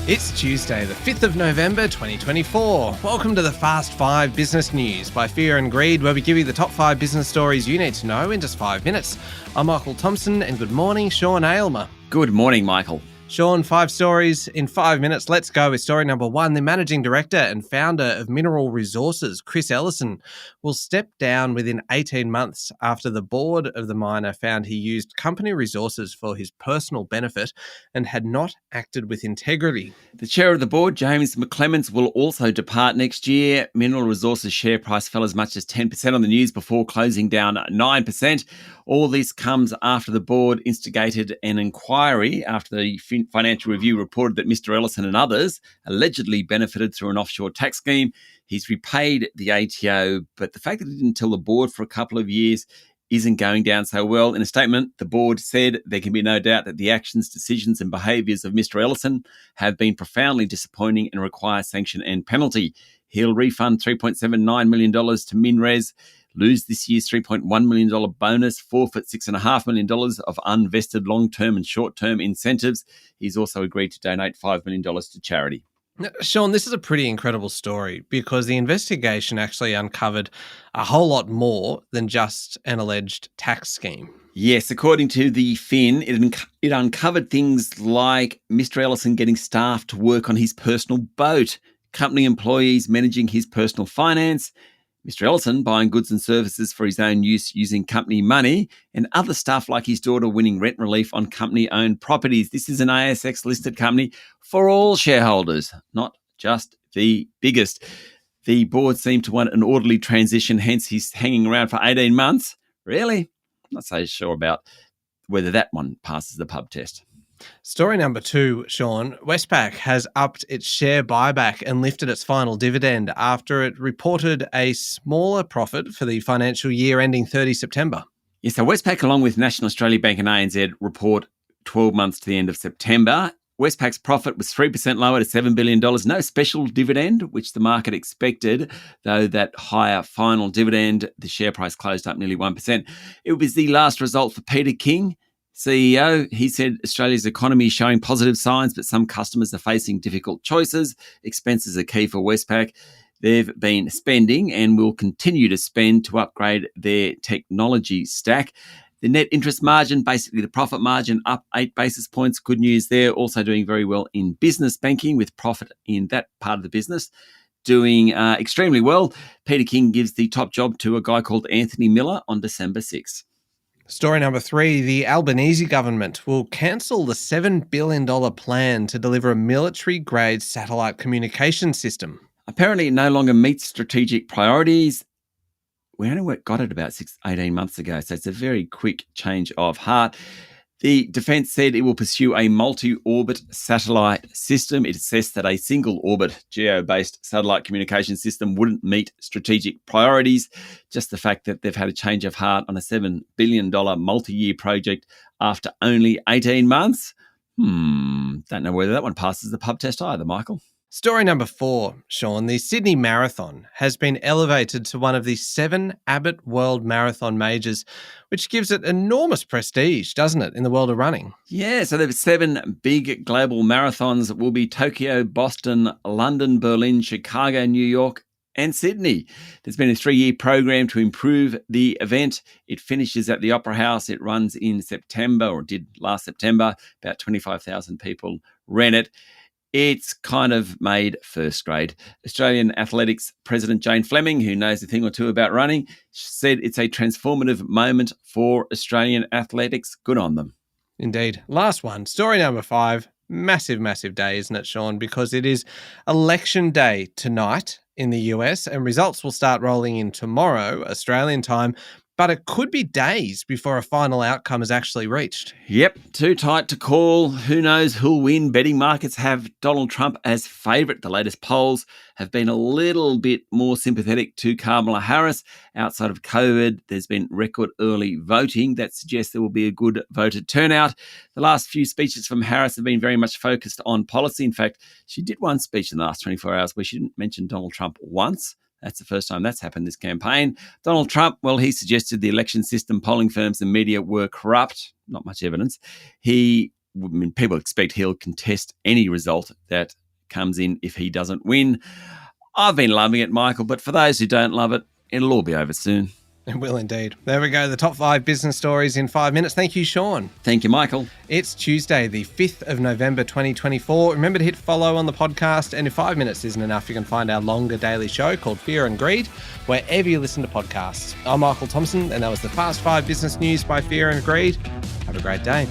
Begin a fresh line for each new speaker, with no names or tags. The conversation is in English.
It's Tuesday, the 5th of November 2024. Welcome to the Fast 5 Business News by Fear and Greed, where we give you the top 5 business stories you need to know in just 5 minutes. I'm Michael Thompson, and good morning, Sean Aylmer.
Good morning, Michael.
Sean, 5 stories in 5 minutes. Let's go with story number 1. The managing director and founder of Mineral Resources, Chris Ellison, will step down within 18 months after the board of the miner found he used company resources for his personal benefit and had not acted with integrity.
The chair of the board, James McClements, will also depart next year. Mineral Resources share price fell as much as 10% on the news before closing down 9%. All this comes after the board instigated an inquiry after the Financial Review reported that Mr. Ellison and others allegedly benefited through an offshore tax scheme. He's repaid the ATO, but the fact that he didn't tell the board for a couple of years isn't going down so well. In a statement, the board said there can be no doubt that the actions, decisions and behaviours of Mr. Ellison have been profoundly disappointing and require sanction and penalty. He'll refund $3.79 million to MinRes, lose this year's $3.1 million bonus, forfeit $6.5 million of unvested long-term and short-term incentives. He's also agreed to donate $5 million to charity.
Now, Sean, this is a pretty incredible story because the investigation actually uncovered a whole lot more than just an alleged tax scheme.
Yes, according to the Fin, it uncovered things like Mr. Ellison getting staff to work on his personal boat, company employees managing his personal finance, Mr. Ellison buying goods and services for his own use using company money, and other stuff like his daughter winning rent relief on company-owned properties. This is an ASX-listed company for all shareholders, not just the biggest. The board seemed to want an orderly transition, hence he's hanging around for 18 months. Really? I'm not so sure about whether that one passes the pub test.
Story number 2, Sean. Westpac has upped its share buyback and lifted its final dividend after it reported a smaller profit for the financial year ending 30 September.
Yes, so Westpac, along with National Australia Bank and ANZ, report 12 months to the end of September. Westpac's profit was 3% lower to $7 billion. No special dividend, which the market expected, though that higher final dividend, the share price closed up nearly 1%. It was the last result for Peter King, CEO. He said Australia's economy is showing positive signs, but some customers are facing difficult choices. Expenses are key for Westpac. They've been spending and will continue to spend to upgrade their technology stack. The net interest margin, basically the profit margin, up 8 basis points. Good news there. Also doing very well in business banking with profit in that part of the business doing extremely well. Peter King gives the top job to a guy called Anthony Miller on December 6th.
Story number 3, the Albanese government will cancel the $7 billion plan to deliver a military-grade satellite communication system.
Apparently it no longer meets strategic priorities. We only got it about 18 months ago, so it's a very quick change of heart. The defence said it will pursue a multi-orbit satellite system. It assessed that a single-orbit geo-based satellite communication system wouldn't meet strategic priorities. Just the fact that they've had a change of heart on a $7 billion multi-year project after only 18 months. Don't know whether that one passes the pub test either, Michael.
Story number 4, Sean. The Sydney Marathon has been elevated to one of the 7 Abbott World Marathon Majors, which gives it enormous prestige, doesn't it, in the world of running?
Yeah, so there's 7 big global marathons that will be Tokyo, Boston, London, Berlin, Chicago, New York, and Sydney. There's been a 3-year program to improve the event. It finishes at the Opera House. It runs in September, or did last September. About 25,000 people ran it. It's kind of made first grade. Australian Athletics President Jane Fleming, who knows a thing or two about running, said it's a transformative moment for Australian athletics. Good on them.
Indeed. Last one, story number 5. Massive, massive day, isn't it, Sean? Because it is election day tonight in the US and results will start rolling in tomorrow, Australian time. But it could be days before a final outcome is actually reached.
Yep, too tight to call. Who knows who'll win? Betting markets have Donald Trump as favourite. The latest polls have been a little bit more sympathetic to Kamala Harris. Outside of COVID, there's been record early voting that suggests there will be a good voter turnout. The last few speeches from Harris have been very much focused on policy. In fact, she did one speech in the last 24 hours where she didn't mention Donald Trump once. That's the first time that's happened this campaign. Donald Trump, well, he suggested the election system, polling firms and media were corrupt. Not much evidence. He people expect he'll contest any result that comes in if he doesn't win. I've been loving it, Michael, but for those who don't love it, it'll all be over soon.
It will indeed. There we go. The top 5 business stories in 5 minutes. Thank you, Sean.
Thank you, Michael.
It's Tuesday, the 5th of November, 2024. Remember to hit follow on the podcast. And if 5 minutes isn't enough, you can find our longer daily show called Fear and Greed, wherever you listen to podcasts. I'm Michael Thompson, and that was the Fast 5 business news by Fear and Greed. Have a great day.